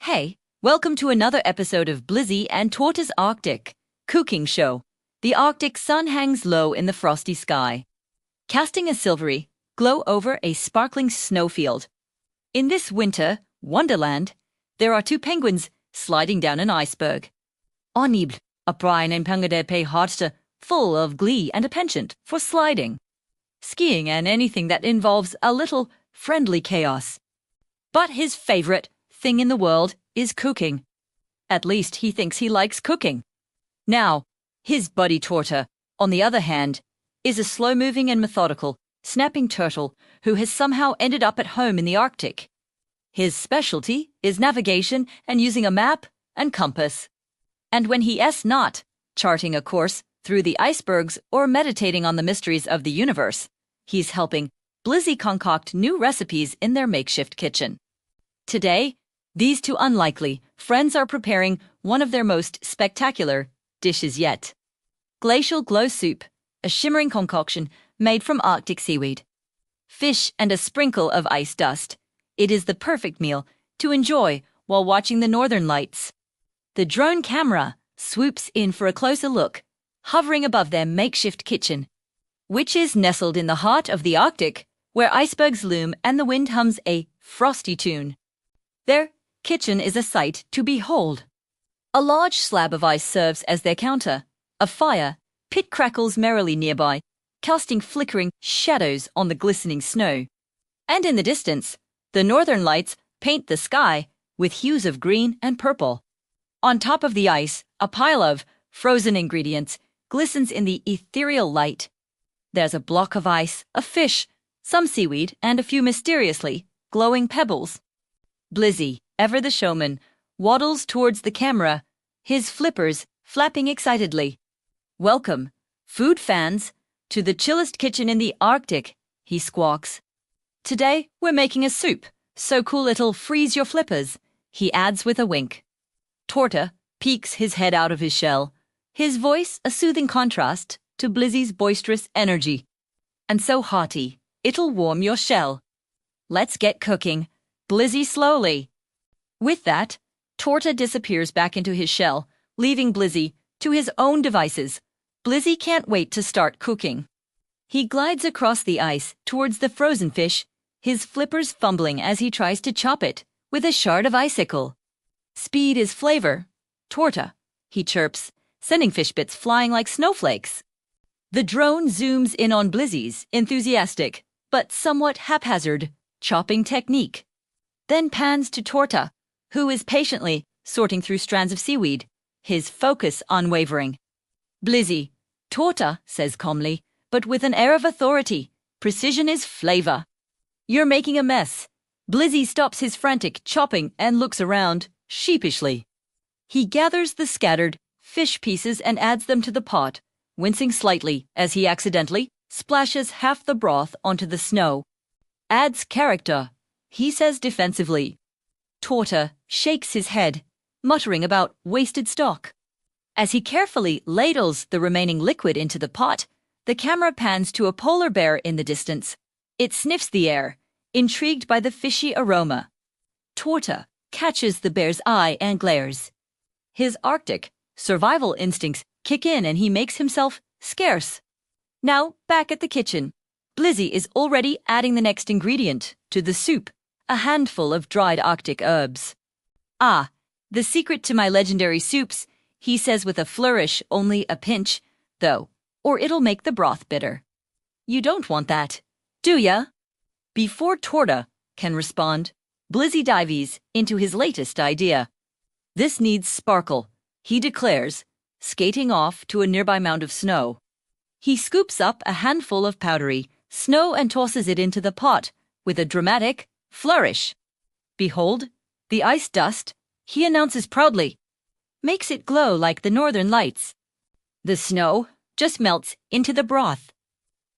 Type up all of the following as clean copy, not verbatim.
Hey, welcome to another episode of Blizzy and Torta's Arctic cooking show. The Arctic sun hangs low in the frosty sky, casting a silvery glow over a sparkling snowfield. In this winter wonderland, there are two penguins sliding down an iceberg. Onible, a Brian and Pangade pay hardste, full of glee and a penchant for sliding, skiing and anything that involves a little friendly chaos. But his favorite thing in the world is cooking. At least he thinks he likes cooking. Now, his buddy Torta, on the other hand, is a slow-moving and methodical, snapping turtle who has somehow ended up at home in the Arctic. His specialty is navigation and using a map and compass. And when he is not charting a course through the icebergs or meditating on the mysteries of the universe, he's helping Blizzy concoct new recipes in their makeshift kitchen. Today, these two unlikely friends are preparing one of their most spectacular dishes yet. Glacial Glow Soup, a shimmering concoction made from Arctic seaweed. Fish and a sprinkle of ice dust. It is the perfect meal to enjoy while watching the northern lights. The drone camera swoops in for a closer look, hovering above their makeshift kitchen, which is nestled in the heart of the Arctic, where icebergs loom and the wind hums a frosty tune. Their kitchen is a sight to behold. A large slab of ice serves as their counter. A fire pit crackles merrily nearby, casting flickering shadows on the glistening snow. And in the distance, the northern lights paint the sky with hues of green and purple. On top of the ice, a pile of frozen ingredients glistens in the ethereal light. There's a block of ice, a fish, some seaweed, and a few mysteriously glowing pebbles. Blizzy, ever the showman, waddles towards the camera, his flippers flapping excitedly. "Welcome, food fans, to the chillest kitchen in the Arctic," he squawks. "Today, we're making a soup, so cool it'll freeze your flippers," he adds with a wink. Torta peeks his head out of his shell, his voice a soothing contrast to Blizzy's boisterous energy. "And so hearty, it'll warm your shell. Let's get cooking. Blizzy slowly." With that, Torta disappears back into his shell, leaving Blizzy to his own devices. Blizzy can't wait to start cooking. He glides across the ice towards the frozen fish, his flippers fumbling as he tries to chop it with a shard of icicle. "Speed is flavor. Torta," he chirps, sending fish bits flying like snowflakes. The drone zooms in on Blizzy's enthusiastic, but somewhat haphazard, chopping technique. Then pans to Torta, who is patiently sorting through strands of seaweed, his focus unwavering. "Blizzy," Torta says calmly, but with an air of authority. "Precision is flavor. You're making a mess." Blizzy stops his frantic chopping and looks around, sheepishly. He gathers the scattered fish pieces and adds them to the pot, wincing slightly as he accidentally splashes half the broth onto the snow. "Adds character," he says defensively. Torta shakes his head, muttering about wasted stock. As he carefully ladles the remaining liquid into the pot, the camera pans to a polar bear in the distance. It sniffs the air, intrigued by the fishy aroma. Torta catches the bear's eye and glares. His Arctic survival instincts kick in and he makes himself scarce. Now, back at the kitchen, Blizzy is already adding the next ingredient to the soup, a handful of dried Arctic herbs. "Ah, the secret to my legendary soups," he says with a flourish, "only a pinch, though, or it'll make the broth bitter." "You don't want that, do ya?" Before Torta can respond, Blizzy dives into his latest idea. "This needs sparkle," he declares, skating off to a nearby mound of snow. He scoops up a handful of powdery snow and tosses it into the pot with a dramatic flourish. "Behold, the ice dust," he announces proudly, "makes it glow like the northern lights." The snow just melts into the broth.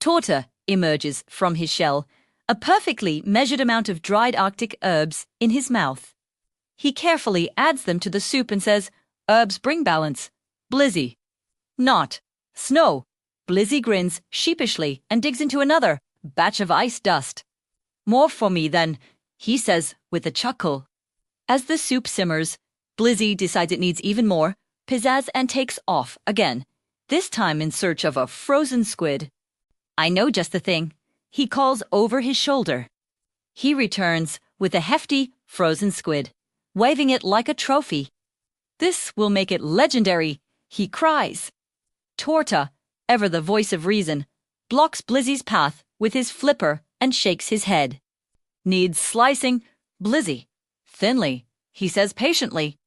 Torta emerges from his shell, a perfectly measured amount of dried Arctic herbs in his mouth. He carefully adds them to the soup and says, "Herbs bring balance. Blizzy." "Not. Snow." Blizzy grins sheepishly and digs into another batch of ice dust. "More for me, then," he says with a chuckle. As the soup simmers, Blizzy decides it needs even more pizzazz and takes off again, this time in search of a frozen squid. I know just the thing, he calls over his shoulder. He returns with a hefty frozen squid, waving it like a trophy. This will make it legendary, he cries. Torta, ever the voice of reason, blocks Blizzy's path with his flipper and shakes his head. Needs slicing, Blizzy. Thinly, he says patiently.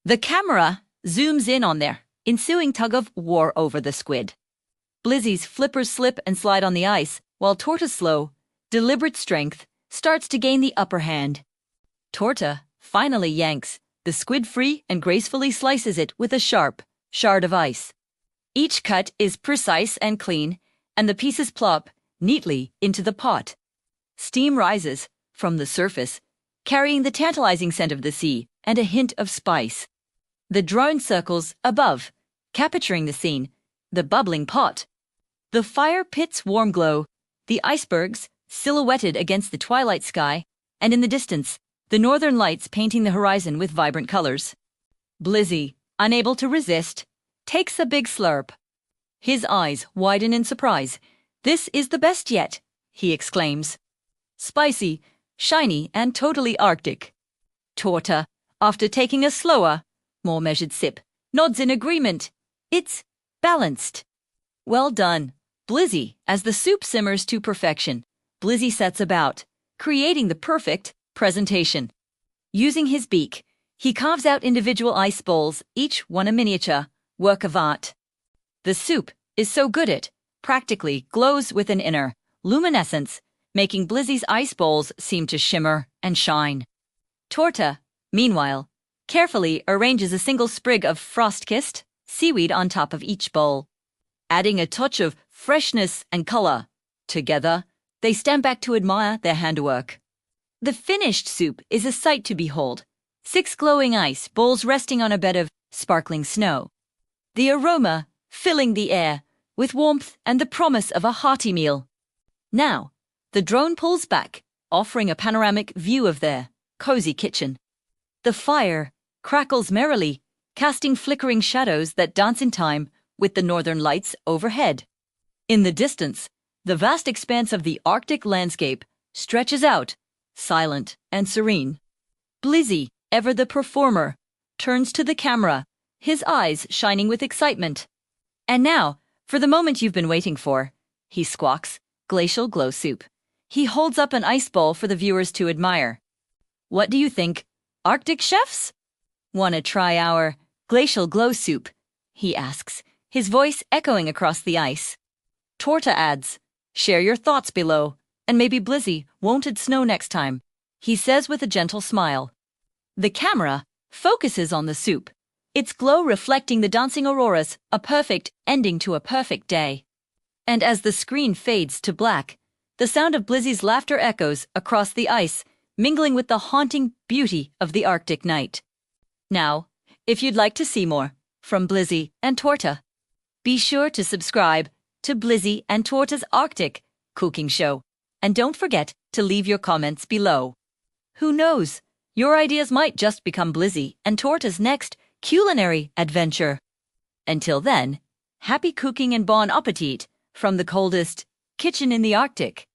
The camera zooms in on their ensuing tug of war over the squid. Blizzy's flippers slip and slide on the ice, while Torta's slow, deliberate strength starts to gain the upper hand. Torta finally yanks the squid free and gracefully slices it with a sharp shard of ice. Each cut is precise and clean, and the pieces plop neatly into the pot. Steam rises from the surface, carrying the tantalizing scent of the sea and a hint of spice. The drone circles above, capturing the scene, the bubbling pot. The fire pit's warm glow, the icebergs silhouetted against the twilight sky, and in the distance, the northern lights painting the horizon with vibrant colors. Blizzy, unable to resist, takes a big slurp. His eyes widen in surprise. This is the best yet, he exclaims. Spicy, shiny, and totally Arctic. Torta, after taking a slower, more measured sip, nods in agreement. It's balanced. Well done, Blizzy. As the soup simmers to perfection, Blizzy sets about, creating the perfect presentation. Using his beak, he carves out individual ice bowls, each one a miniature work of art. The soup is so good it practically glows with an inner luminescence, making Blizzy's ice bowls seem to shimmer and shine. Torta, meanwhile, carefully arranges a single sprig of frost-kissed seaweed on top of each bowl, adding a touch of freshness and color. Together, they stand back to admire their handiwork. The finished soup is a sight to behold, 6 glowing ice bowls resting on a bed of sparkling snow. The aroma filling the air with warmth and the promise of a hearty meal. Now, the drone pulls back, offering a panoramic view of their cozy kitchen. The fire crackles merrily, casting flickering shadows that dance in time with the northern lights overhead. In the distance, the vast expanse of the Arctic landscape stretches out, silent and serene. Blizzy, ever the performer, turns to the camera, his eyes shining with excitement. And now, for the moment you've been waiting for, he squawks, Glacial Glow Soup. He holds up an ice bowl for the viewers to admire. What do you think, Arctic chefs? Want to try our Glacial Glow Soup? He asks, his voice echoing across the ice. Torta adds, share your thoughts below, and maybe Blizzy won't it snow next time, he says with a gentle smile. The camera focuses on the soup, its glow reflecting the dancing auroras, a perfect ending to a perfect day. And as the screen fades to black, the sound of Blizzy's laughter echoes across the ice, mingling with the haunting beauty of the Arctic night. Now, if you'd like to see more from Blizzy and Torta, be sure to subscribe to Blizzy and Torta's Arctic cooking show, and don't forget to leave your comments below. Who knows, your ideas might just become Blizzy and Torta's next culinary adventure. Until then, happy cooking and bon appetit from the coldest kitchen in the Arctic.